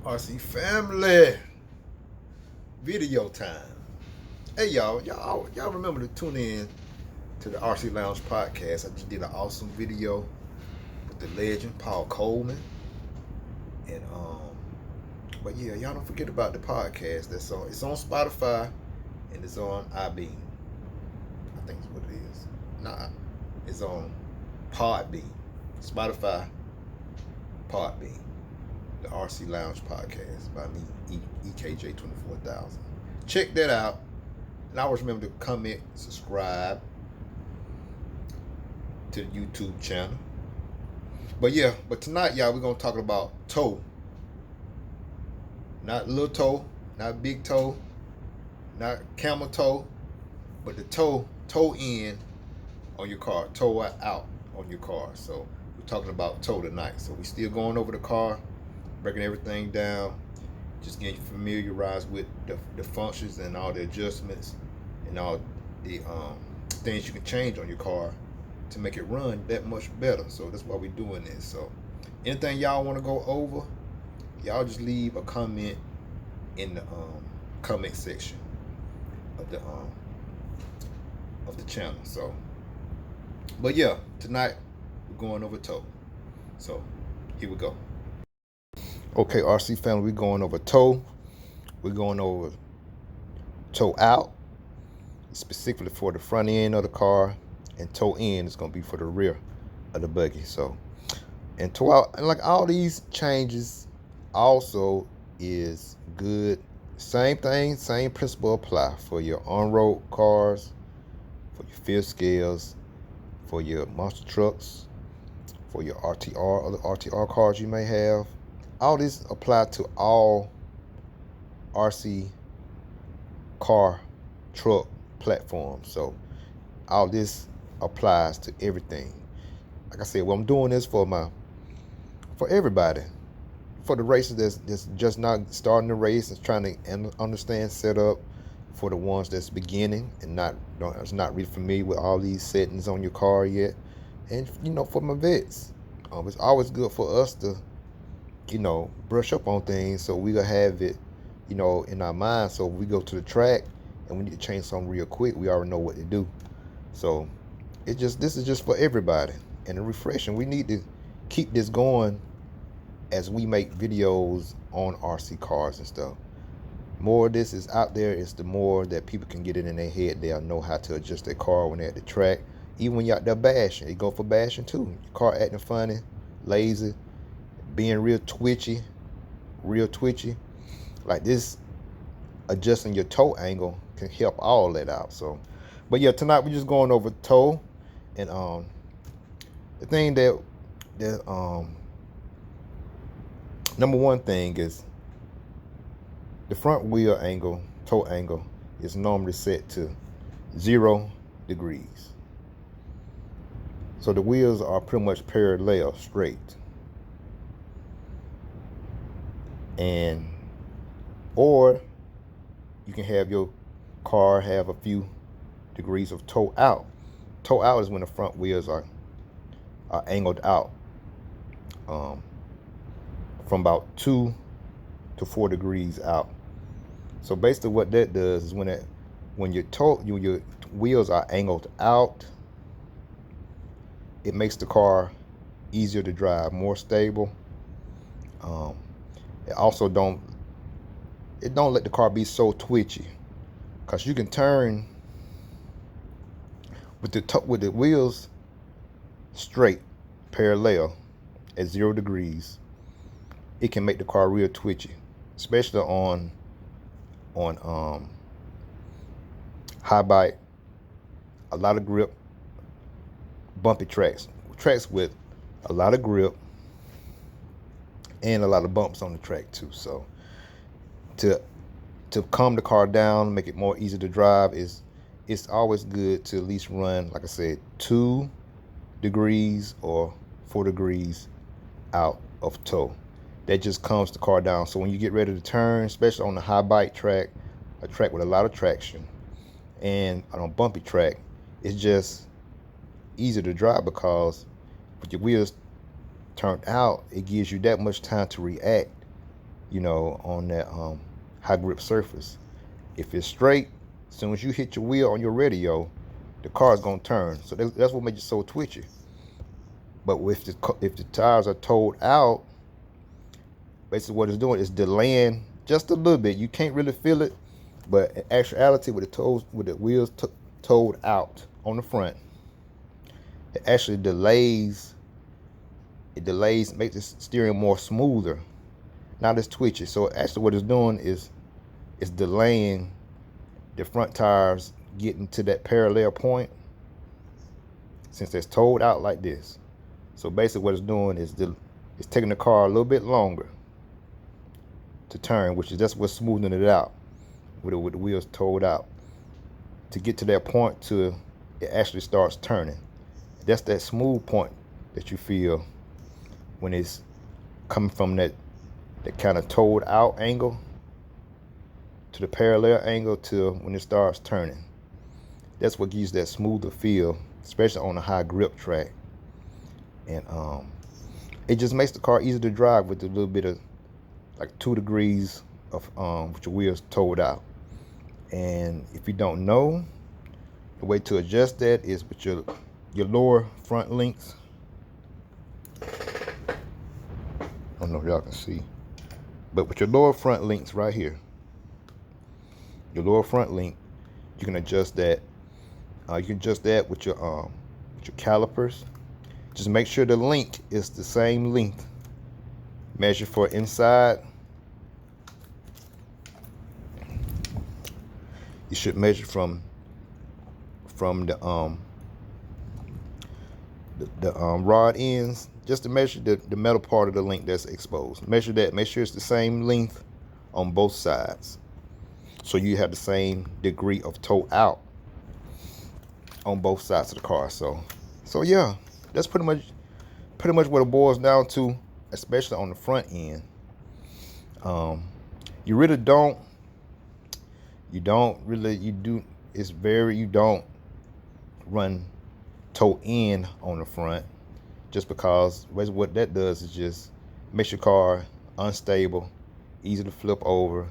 RC family, video time. Hey y'all remember to tune in to the RC Lounge podcast. I just did an awesome video with the legend Paul Coleman, and but yeah, y'all don't forget about the podcast. It's on Spotify and it's on iBeam. I think that's what it is. Nah, it's on Podbean, Spotify, Podbean. The RC Lounge podcast by me, EKJ 24000. Check that out. And always remember to comment, subscribe to the YouTube channel. But tonight, y'all, we're gonna talk about toe. Not little toe, not big toe, not camel toe, but the toe in on your car, toe out on your car. So we're talking about toe tonight. So we're still going over the car, breaking everything down, just getting familiarized with the functions and all the adjustments and all the things you can change on your car to make it run that much better. So that's why we're doing this. So anything y'all want to go over, y'all just leave a comment in the comment section of the channel. So, but yeah, tonight we're going over toe. So here we go. Okay, RC family, we're going over toe. We're going over toe out, specifically for the front end of the car, and toe in is going to be for the rear of the buggy. So, and toe out, and like all these changes also is good. Same thing, same principle apply for your on-road cars, for your fifth scales, for your monster trucks, for your RTR, other RTR cars you may have. All this apply to all RC car truck platforms. So all this applies to everything. Like I said, well, I'm doing this for everybody, for the racers that's just not starting the race and trying to understand setup, for the ones that's beginning and not really familiar with all these settings on your car yet, and for my vets. It's always good for us to brush up on things, so we gonna have it in our mind, so we go to the track and we need to change something real quick, we already know what to do. So this is just for everybody, and a refreshing. We need to keep this going as we make videos on RC cars and stuff. More of this is out there, is the more that people can get it in their head. They'll know how to adjust their car when they're at the track. Even when you're out there bashing, you go for bashing too. Your car acting funny, lazy, being real twitchy, like this, adjusting your toe angle can help all that out. So, but yeah, tonight we're just going over toe, and the thing that number one thing is the front wheel angle, toe angle, is normally set to 0 degrees. So the wheels are pretty much parallel, straight. And or you can have your car have a few degrees of toe out. Toe out is when the front wheels are angled out from about 2 to 4 degrees out. So basically what that does is when your wheels are angled out, it makes the car easier to drive, more stable. It also don't let the car be so twitchy, because you can turn with the wheels straight, parallel at 0 degrees. It can make the car real twitchy, especially on high bike, a lot of grip, bumpy tracks with a lot of grip and a lot of bumps on the track too. So to calm the car down, make it more easy to drive, it's always good to at least run, like I said, 2 degrees or 4 degrees out of toe. That just calms the car down. So when you get ready to turn, especially on a high bike track, a track with a lot of traction, and on a bumpy track, it's just easier to drive, because with your wheels turned out, it gives you that much time to react you know, on that high grip surface. If it's straight, as soon as you hit your wheel on your radio, the car's gonna turn. So that's what makes it so twitchy. But if the tires are toed out, basically what it's doing is delaying just a little bit. You can't really feel it, but in actuality, with the wheels toed out on the front, it actually delays. It delays, makes the steering more smoother, not as twitchy. So actually, what it's doing is it's delaying the front tires getting to that parallel point, since it's toed out like this. So basically, what it's doing is it's taking the car a little bit longer to turn, which is that's what's smoothing it out with the wheels toed out, to get to that point to it actually starts turning. That's that smooth point that you feel when it's coming from that kind of toed out angle to the parallel angle to when it starts turning. That's what gives that smoother feel, especially on a high grip track. And it just makes the car easier to drive with a little bit of like 2 degrees of with your wheels toed out. And if you don't know, the way to adjust that is with your lower front links. I don't know if y'all can see, but with your lower front links right here, your lower front link, you can adjust that. You can adjust that with your calipers. Just make sure the link is the same length. Measure for inside. You should measure from the rod ends, just to measure the metal part of the link that's exposed. Measure that. Make sure it's the same length on both sides, so you have the same degree of toe out on both sides of the car. So yeah, that's pretty much what it boils down to, especially on the front end. You really don't. You don't run toe in on the front, just because what that does is just makes your car unstable, easy to flip over.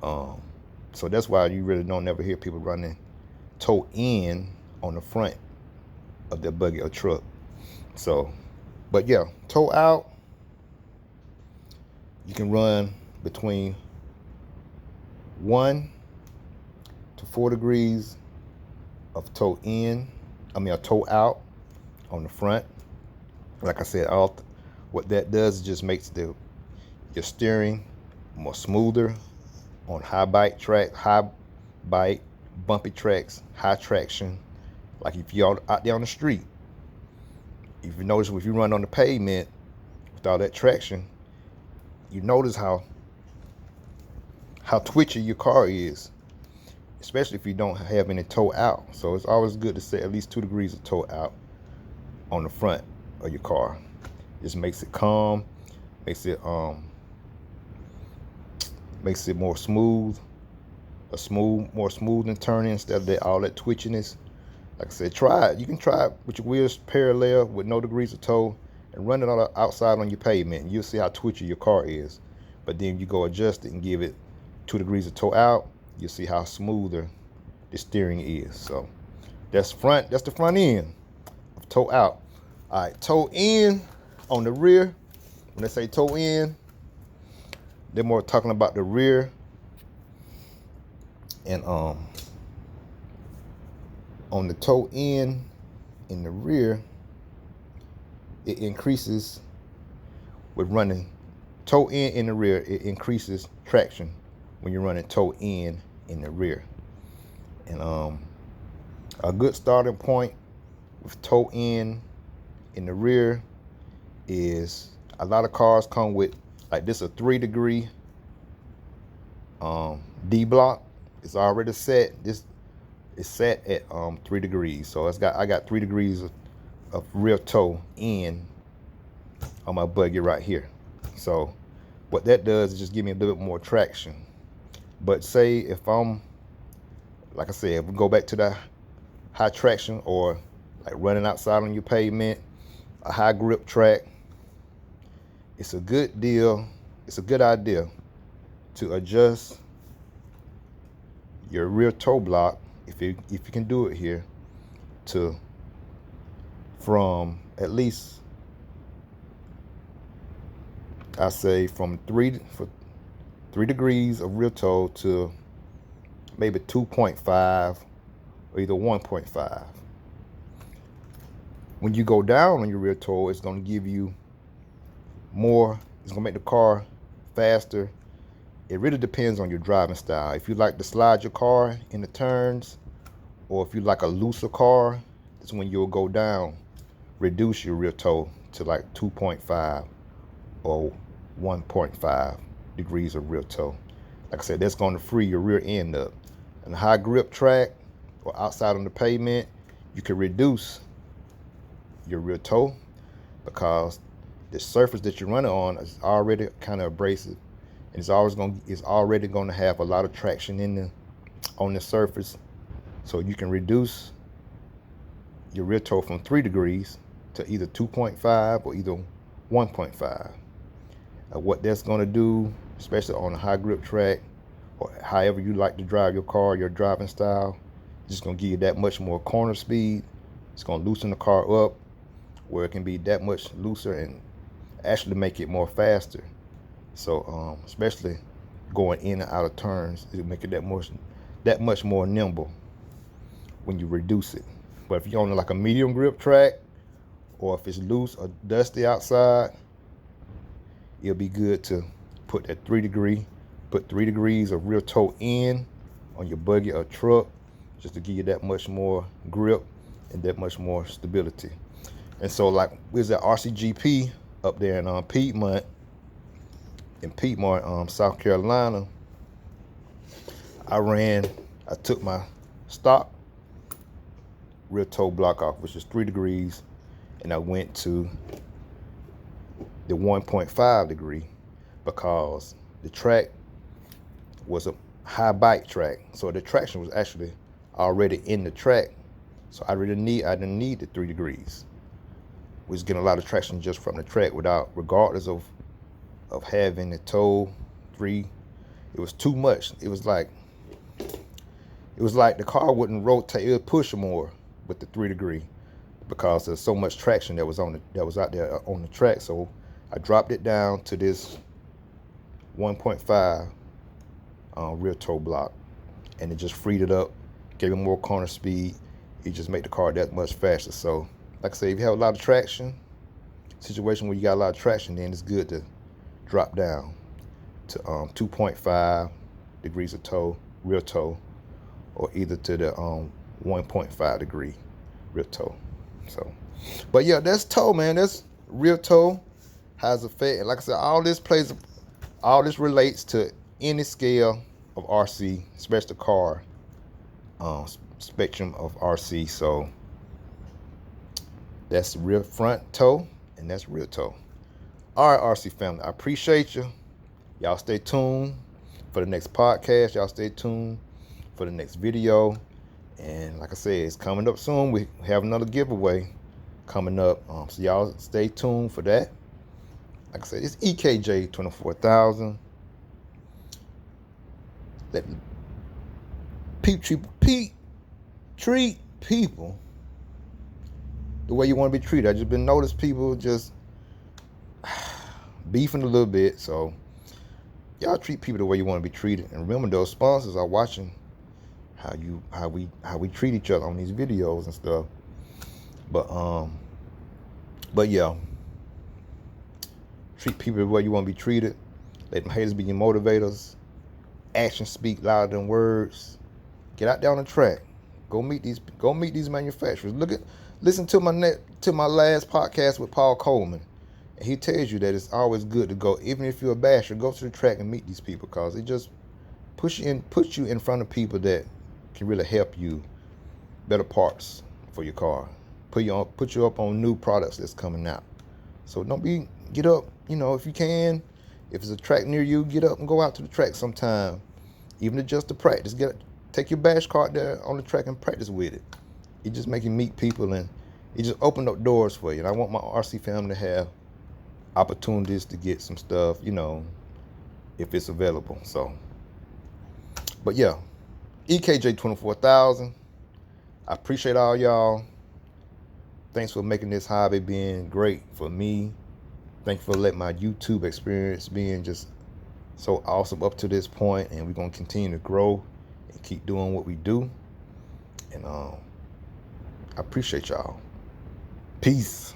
So that's why you really don't ever hear people running toe in on the front of their buggy or truck. So, but yeah, toe out, you can run between 1 to 4 degrees of toe out on the front. Like I said, what that does is just makes your steering more smoother on high bite, bumpy tracks, high traction. Like if you're out there on the street, if you notice, if you run on the pavement with all that traction, you notice how twitchy your car is, especially if you don't have any toe out. So it's always good to set at least 2 degrees of toe out on the front of your car. Just makes it calm, makes it more smooth, more smooth and turning instead of all that twitchiness. Like I said, try it. You can try it with your wheels parallel with no degrees of toe and run it on the outside on your pavement. You'll see how twitchy your car is. But then you go adjust it and give it 2 degrees of toe out, you'll see how smoother the steering is. So that's the front end of toe out. All right, toe in on the rear. When they say toe in, they're more talking about the rear. And on the toe in the rear, it increases with running toe in the rear. It increases traction when you're running toe in the rear. And a good starting point with toe in the rear is, a lot of cars come with like this, a 3 degree D block. It's already set. This is set at 3 degrees. So I got 3 degrees of rear toe in on my buggy right here. So what that does is just give me a little bit more traction. But say if I'm, like I said, if we go back to the high traction, or like running outside on your pavement, a high grip track, it's a good deal it's a good idea to adjust your rear toe block, if you can do it here, to from at least, I say, from 3 degrees of rear toe to maybe 2.5 or either 1.5. When you go down on your rear toe, it's going to give you more. It's going to make the car faster. It really depends on your driving style. If you like to slide your car in the turns, or if you like a looser car, that's when you'll go down, reduce your rear toe to like 2.5 or 1.5 degrees of rear toe. Like I said, that's going to free your rear end up. In a high grip track or outside on the pavement, you can reduce your rear toe because the surface that you're running on is already kind of abrasive, and it's already going to have a lot of traction on the surface. So you can reduce your rear toe from 3 degrees to either 2.5 or either 1.5. What that's going to do, especially on a high grip track or however you like to drive your car, your driving style, it's just going to give you that much more corner speed. It's going to loosen the car up where it can be that much looser and actually make it more faster. So especially going in and out of turns, it'll make it that much more nimble when you reduce it. But if you're on like a medium grip track, or if it's loose or dusty outside, it'll be good to put 3 degrees of rear toe in on your buggy or truck, just to give you that much more grip and that much more stability. And so, like, we was at RCGP up there in Piedmont, South Carolina. I took my stock rear toe block off, which is 3 degrees, and I went to the 1.5 degree because the track was a high bike track, so the traction was actually already in the track. So I didn't need the 3 degrees. We was getting a lot of traction just from the track regardless of having the toe 3. It was too much. It was like the car wouldn't rotate. It would push more with the 3 degree because there's so much traction that was out there on the track. So I dropped it down to this 1.5 rear toe block, and it just freed it up, gave it more corner speed. It just made the car that much faster. So like I say, if you have a lot of traction, situation where you got a lot of traction, then it's good to drop down to 2.5 degrees of toe, rear toe, or either to the 1.5 degree rear toe. So, but yeah, that's toe, man. That's rear toe has effect. And like I said, all this relates to any scale of RC, especially the car spectrum of RC. So that's rear front toe, and that's rear toe. All right, RC family, I appreciate you. Y'all stay tuned for the next podcast. Y'all stay tuned for the next video. And like I said, it's coming up soon. We have another giveaway coming up. So y'all stay tuned for that. Like I said, it's EKJ 24,000. Let treat people the way you want to be treated. I just been noticed people just beefing a little bit. So y'all treat people the way you want to be treated. And remember, those sponsors are watching how we treat each other on these videos and stuff. But yeah, treat people the way you want to be treated. Let them haters be your motivators. Actions speak louder than words. Get out there on the track. Go meet these manufacturers. Listen to my last podcast with Paul Coleman. And he tells you that it's always good to go, even if you're a basher, go to the track and meet these people, because it just puts you in front of people that can really help you better parts for your car. Put you up on new products that's coming out. So get up, if you can. If it's a track near you, get up and go out to the track sometime, even to just to practice. Take your bash cart there on the track and practice with it. It just make you meet people, and it just open up doors for you. And I want my RC family to have opportunities to get some stuff, if it's available. So, but yeah, EKJ 24,000. I appreciate all y'all. Thanks for making this hobby being great for me. Thanks for letting my YouTube experience being just so awesome up to this point, and we're gonna continue to grow and keep doing what we do. And I appreciate y'all. Peace.